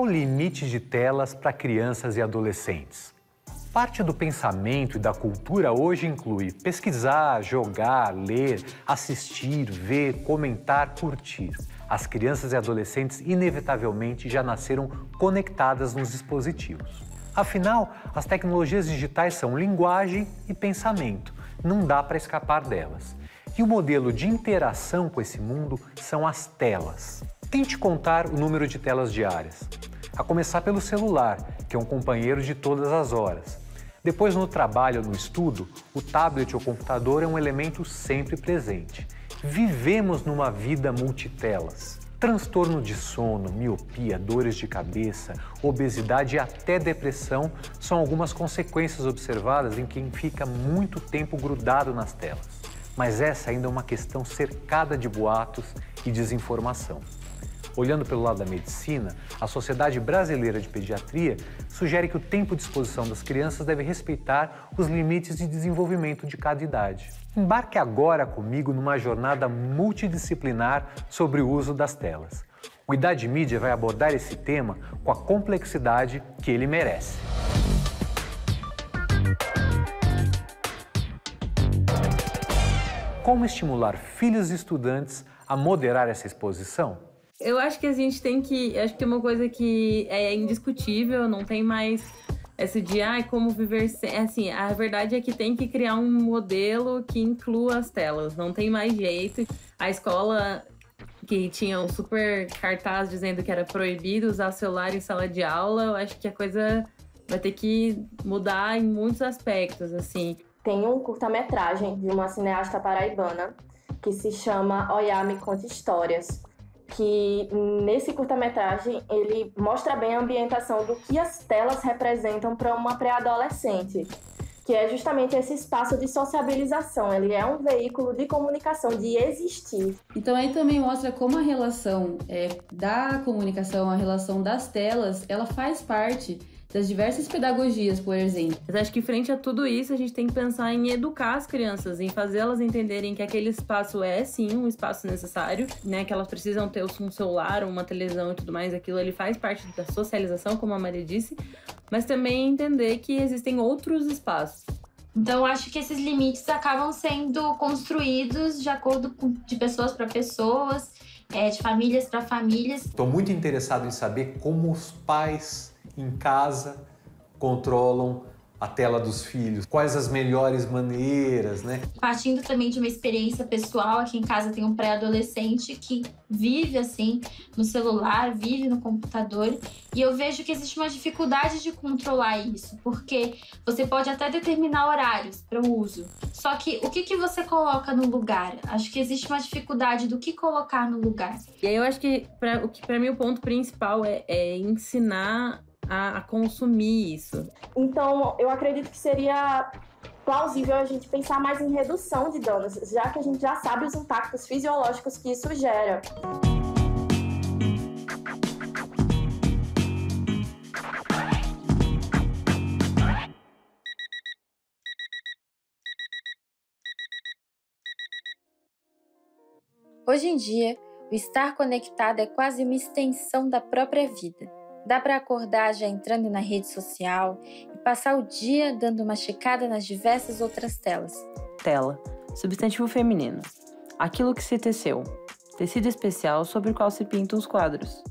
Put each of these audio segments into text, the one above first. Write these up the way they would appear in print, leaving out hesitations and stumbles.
limite de telas para crianças e adolescentes? Parte do pensamento e da cultura hoje inclui pesquisar, jogar, ler, assistir, ver, comentar, curtir. As crianças e adolescentes inevitavelmente já nasceram conectadas nos dispositivos. Afinal, as tecnologias digitais são linguagem e pensamento. Não dá para escapar delas. E o modelo de interação com esse mundo são as telas. Tente contar o número de telas diárias. A começar pelo celular, que é um companheiro de todas as horas. Depois, no trabalho ou no estudo, o tablet ou computador é um elemento sempre presente. Vivemos numa vida multitelas. Transtorno de sono, miopia, dores de cabeça, obesidade e até depressão são algumas consequências observadas em quem fica muito tempo grudado nas telas. Mas essa ainda é uma questão cercada de boatos e desinformação. Olhando pelo lado da medicina, a Sociedade Brasileira de Pediatria sugere que o tempo de exposição das crianças deve respeitar os limites de desenvolvimento de cada idade. Embarque agora comigo numa jornada multidisciplinar sobre o uso das telas. O Idade Mídia vai abordar esse tema com a complexidade que ele merece. Como estimular filhos e estudantes a moderar essa exposição? Eu acho que a gente tem que... Acho que tem uma coisa que é indiscutível, não tem mais essa de como viver sem... Assim, a verdade é que tem que criar um modelo que inclua as telas, não tem mais jeito. A escola que tinha um super cartaz dizendo que era proibido usar celular em sala de aula, eu acho que a coisa vai ter que mudar em muitos aspectos, assim. Tem um curta-metragem de uma cineasta paraibana que se chama Oiá, Me Conte Histórias, que nesse curta-metragem ele mostra bem a ambientação do que as telas representam para uma pré-adolescente, que é justamente esse espaço de sociabilização. Ele é um veículo de comunicação, de existir. Então aí também mostra como a relação da comunicação, a relação das telas, ela faz parte das diversas pedagogias, por exemplo. Mas acho que frente a tudo isso, a gente tem que pensar em educar as crianças, em fazê-las entenderem que aquele espaço é, sim, um espaço necessário, né? Que elas precisam ter um celular, uma televisão e tudo mais. Aquilo ali faz parte da socialização, como a Maria disse, mas também entender que existem outros espaços. Então, eu acho que esses limites acabam sendo construídos de acordo de pessoas para pessoas, de famílias para famílias. Estou muito interessado em saber como os pais em casa controlam a tela dos filhos, quais as melhores maneiras, né? Partindo também de uma experiência pessoal, aqui em casa tem um pré-adolescente que vive assim no celular, vive no computador, e eu vejo que existe uma dificuldade de controlar isso, porque você pode até determinar horários para o uso, só que o que você coloca no lugar? Acho que existe uma dificuldade do que colocar no lugar. E aí eu acho que para mim o ponto principal é ensinar a consumir isso. Então, eu acredito que seria plausível a gente pensar mais em redução de danos, já que a gente já sabe os impactos fisiológicos que isso gera. Hoje em dia, o estar conectado é quase uma extensão da própria vida. Dá para acordar já entrando na rede social e passar o dia dando uma checada nas diversas outras telas. Tela, substantivo feminino. Aquilo que se teceu. Tecido especial sobre o qual se pintam os quadros.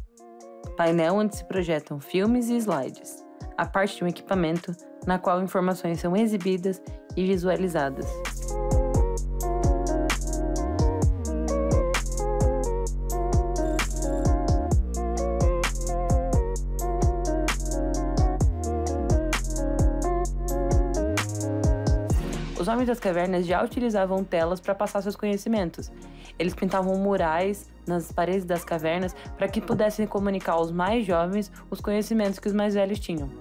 Painel onde se projetam filmes e slides. A parte de um equipamento na qual informações são exibidas e visualizadas. Os homens das cavernas já utilizavam telas para passar seus conhecimentos. Eles pintavam murais nas paredes das cavernas para que pudessem comunicar aos mais jovens os conhecimentos que os mais velhos tinham.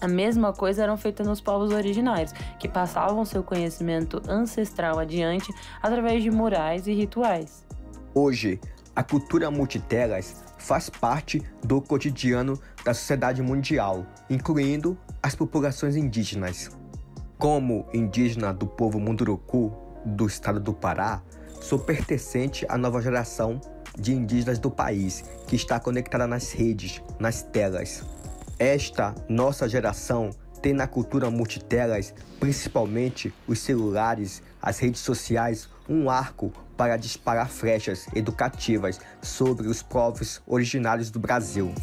A mesma coisa era feita nos povos originários, que passavam seu conhecimento ancestral adiante através de murais e rituais. Hoje, a cultura multitelas faz parte do cotidiano da sociedade mundial, incluindo as populações indígenas. Como indígena do povo Munduruku, do estado do Pará, sou pertencente à nova geração de indígenas do país que está conectada nas redes, nas telas. Esta nossa geração tem na cultura multitelas, principalmente os celulares, as redes sociais, um arco para disparar flechas educativas sobre os povos originários do Brasil.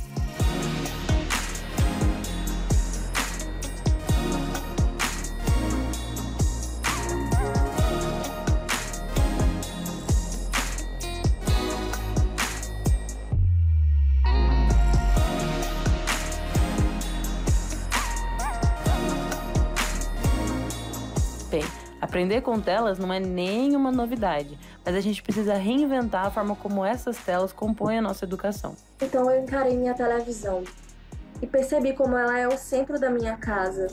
Bem, aprender com telas não é nenhuma novidade, mas a gente precisa reinventar a forma como essas telas compõem a nossa educação. Então eu encarei minha televisão e percebi como ela é o centro da minha casa.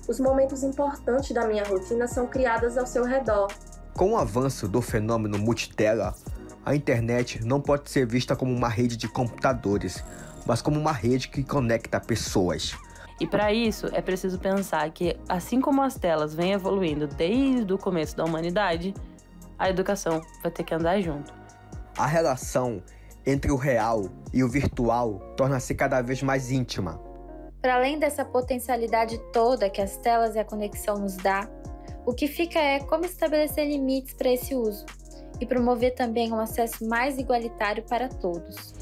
Os momentos importantes da minha rotina são criados ao seu redor. Com o avanço do fenômeno multitela, a internet não pode ser vista como uma rede de computadores, mas como uma rede que conecta pessoas. E para isso, é preciso pensar que, assim como as telas vêm evoluindo desde o começo da humanidade, a educação vai ter que andar junto. A relação entre o real e o virtual torna-se cada vez mais íntima. Para além dessa potencialidade toda que as telas e a conexão nos dá, o que fica é como estabelecer limites para esse uso e promover também um acesso mais igualitário para todos.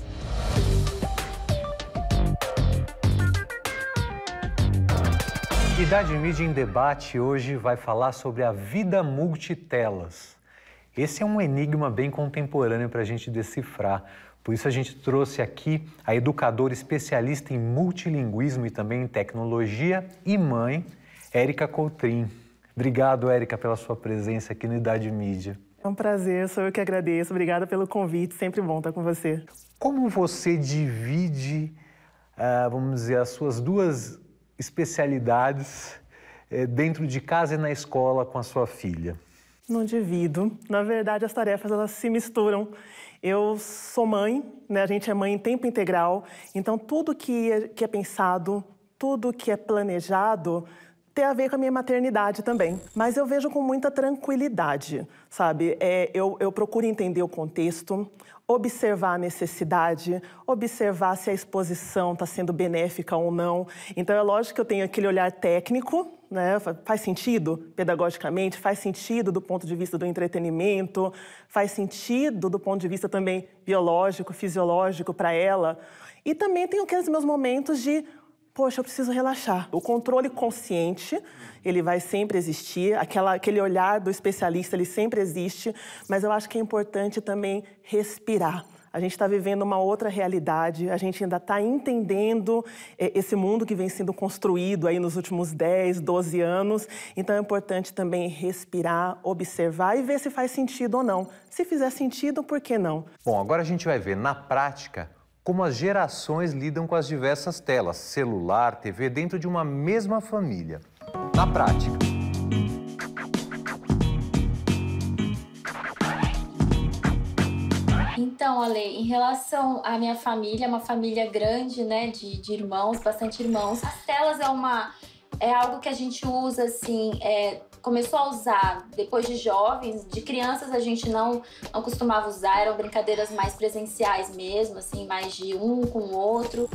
Idade Mídia em Debate hoje vai falar sobre a vida multitelas. Esse é um enigma bem contemporâneo para a gente decifrar. Por isso a gente trouxe aqui a educadora especialista em multilinguismo e também em tecnologia e mãe, Érica Coutrin. Obrigado, Érica, pela sua presença aqui no Idade Mídia. É um prazer, sou eu que agradeço. Obrigada pelo convite, sempre bom estar com você. Como você divide, vamos dizer, as suas duas especialidades dentro de casa e na escola com a sua filha? Não divido. Na verdade, as tarefas elas se misturam. Eu sou mãe, né? A gente é mãe em tempo integral, então tudo que é pensado, tudo que é planejado tem a ver com a minha maternidade também. Mas eu vejo com muita tranquilidade, sabe? Eu procuro entender o contexto, observar a necessidade, observar se a exposição está sendo benéfica ou não. Então, é lógico que eu tenho aquele olhar técnico, né? Faz sentido pedagogicamente, faz sentido do ponto de vista do entretenimento, faz sentido do ponto de vista também biológico, fisiológico para ela. E também tenho aqueles meus momentos de poxa, eu preciso relaxar. O controle consciente, ele vai sempre existir, aquele olhar do especialista, ele sempre existe, mas eu acho que é importante também respirar. A gente está vivendo uma outra realidade, a gente ainda está entendendo esse mundo que vem sendo construído aí nos últimos 10, 12 anos, então é importante também respirar, observar e ver se faz sentido ou não. Se fizer sentido, por que não? Bom, agora a gente vai ver na prática como as gerações lidam com as diversas telas, celular, TV, dentro de uma mesma família. Na prática. Então, Ale, em relação à minha família, uma família grande, né, de irmãos, bastante irmãos, as telas é algo que a gente usa, assim, começou a usar depois de jovens, de crianças a gente não costumava usar, eram brincadeiras mais presenciais mesmo, assim, mais de um com o outro.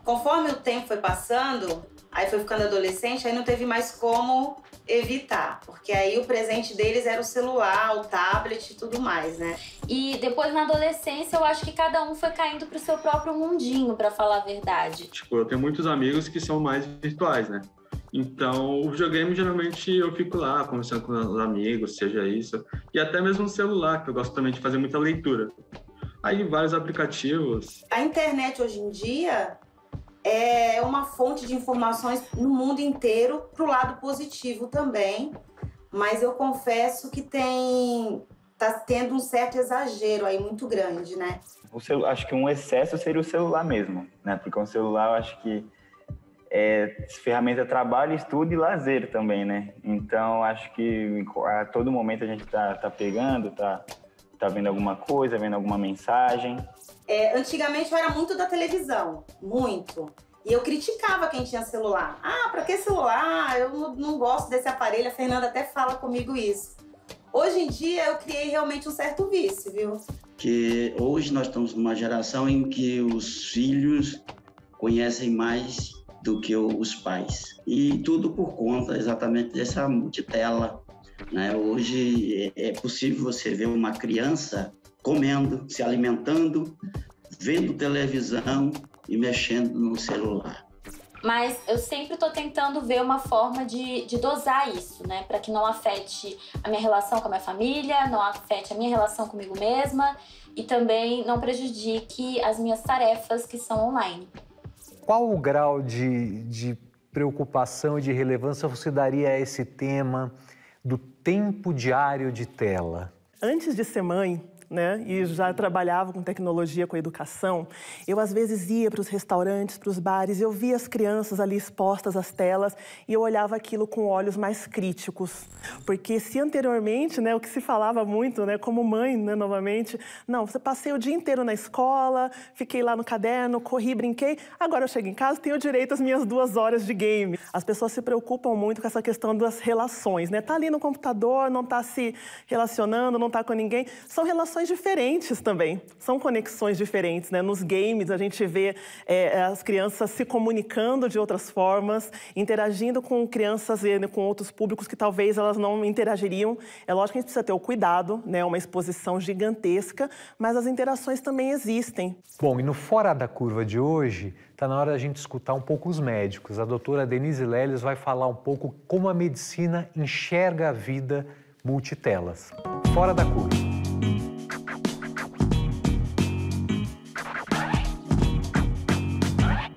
Conforme o tempo foi passando, aí foi ficando adolescente, aí não teve mais como evitar, porque aí o presente deles era o celular, o tablet e tudo mais, né? E depois na adolescência eu acho que cada um foi caindo pro seu próprio mundinho, pra falar a verdade. Tipo, eu tenho muitos amigos que são mais virtuais, né? Então, o videogame, geralmente, eu fico lá, conversando com os amigos, seja isso. E até mesmo no celular, que eu gosto também de fazer muita leitura. Aí, vários aplicativos. A internet, hoje em dia, é uma fonte de informações no mundo inteiro, pro lado positivo também. Mas eu confesso que tá tendo um certo exagero aí, muito grande, né? Acho que um excesso seria o celular mesmo, né? Porque o celular, eu acho que ferramenta de trabalho, estudo e lazer também, né? Então, acho que a todo momento a gente tá pegando, tá vendo alguma coisa, vendo alguma mensagem. Antigamente eu era muito da televisão, muito. E eu criticava quem tinha celular. Ah, pra que celular? Eu não gosto desse aparelho. A Fernanda até fala comigo isso. Hoje em dia eu criei realmente um certo vício, viu? que hoje nós estamos numa geração em que os filhos conhecem mais do que os pais. E tudo por conta exatamente dessa multitela, né? Hoje é possível você ver uma criança comendo, se alimentando, vendo televisão e mexendo no celular. Mas eu sempre estou tentando ver uma forma de dosar isso, né? Para que não afete a minha relação com a minha família, não afete a minha relação comigo mesma e também não prejudique as minhas tarefas que são online. Qual o grau de preocupação e de relevância você daria a esse tema do tempo diário de tela? Antes de ser mãe, né, e já trabalhava com tecnologia, com educação, eu às vezes ia para os restaurantes, para os bares, eu via as crianças ali expostas às telas e eu olhava aquilo com olhos mais críticos. Porque se anteriormente, né, o que se falava muito, né, como mãe, né, novamente, não, você passei o dia inteiro na escola, fiquei lá no caderno, corri, brinquei, agora eu chego em casa e tenho direito às minhas 2 horas de game. As pessoas se preocupam muito com essa questão das relações, né? Tá ali no computador, não tá se relacionando, não tá com ninguém, são relações diferentes também, são conexões diferentes, né? Nos games a gente vê as crianças se comunicando de outras formas, interagindo com crianças e com outros públicos que talvez elas não interagiriam. É lógico que a gente precisa ter o cuidado, né? Uma exposição gigantesca, mas as interações também existem. Bom, e no Fora da Curva de hoje, está na hora da gente escutar um pouco os médicos. A doutora Denise Lélios vai falar um pouco como a medicina enxerga a vida multitelas. Fora da Curva.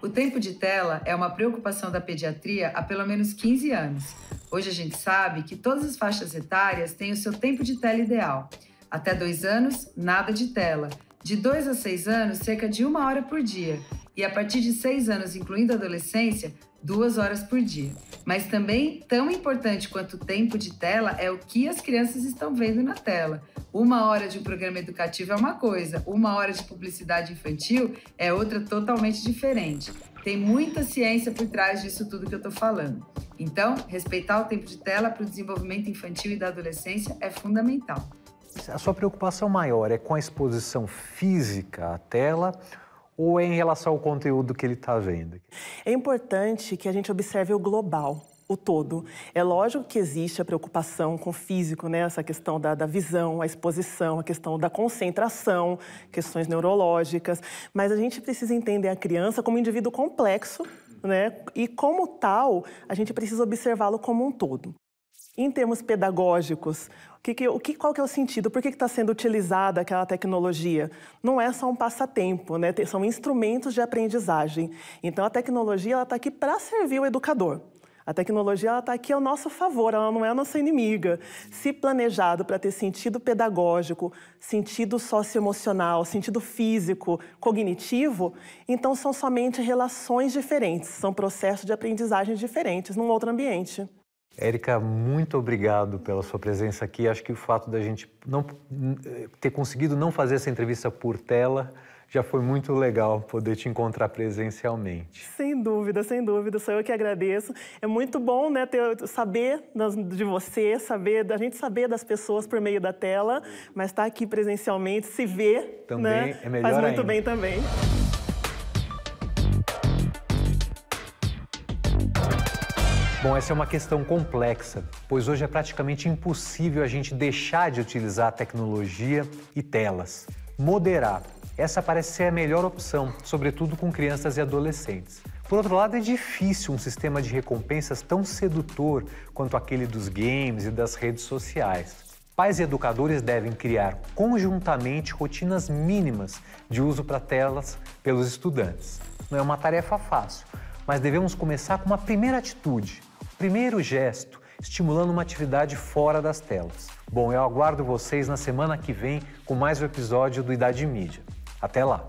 O tempo de tela é uma preocupação da pediatria há pelo menos 15 anos. Hoje a gente sabe que todas as faixas etárias têm o seu tempo de tela ideal. Até 2 anos, nada de tela. De 2 a 6 anos, cerca de 1 hora por dia. E a partir de 6 anos, incluindo a adolescência, 2 horas por dia. Mas também, tão importante quanto o tempo de tela é o que as crianças estão vendo na tela. 1 hora de um programa educativo é uma coisa, 1 hora de publicidade infantil é outra totalmente diferente. Tem muita ciência por trás disso tudo que eu estou falando. Então, respeitar o tempo de tela para o desenvolvimento infantil e da adolescência é fundamental. A sua preocupação maior é com a exposição física à tela ou é em relação ao conteúdo que ele está vendo? É importante que a gente observe o global, o todo. É lógico que existe a preocupação com o físico, né? Essa questão da visão, a exposição, a questão da concentração, questões neurológicas, mas a gente precisa entender a criança como um indivíduo complexo, né? E como tal, a gente precisa observá-lo como um todo. Em termos pedagógicos, qual que é o sentido? Por que está sendo utilizada aquela tecnologia? Não é só um passatempo, né? São instrumentos de aprendizagem. Então, a tecnologia está aqui para servir o educador. A tecnologia está aqui ao nosso favor, ela não é a nossa inimiga. Se planejado para ter sentido pedagógico, sentido socioemocional, sentido físico, cognitivo, então são somente relações diferentes, são processos de aprendizagem diferentes num outro ambiente. Érica, muito obrigado pela sua presença aqui. Acho que o fato da gente não ter conseguido não fazer essa entrevista por tela já foi muito legal poder te encontrar presencialmente. Sem dúvida, sou eu que agradeço. É muito bom, né, saber de você, a gente saber das pessoas por meio da tela, mas estar aqui presencialmente, se ver, também, né, é melhor faz muito ainda. bem também. Bom, essa é uma questão complexa, pois hoje é praticamente impossível a gente deixar de utilizar a tecnologia e telas. Moderar, essa parece ser a melhor opção, sobretudo com crianças e adolescentes. Por outro lado, é difícil um sistema de recompensas tão sedutor quanto aquele dos games e das redes sociais. Pais e educadores devem criar conjuntamente rotinas mínimas de uso para telas pelos estudantes. Não é uma tarefa fácil, mas devemos começar com uma primeira atitude, primeiro gesto, estimulando uma atividade fora das telas. Bom, eu aguardo vocês na semana que vem com mais um episódio do Idade Mídia. Até lá!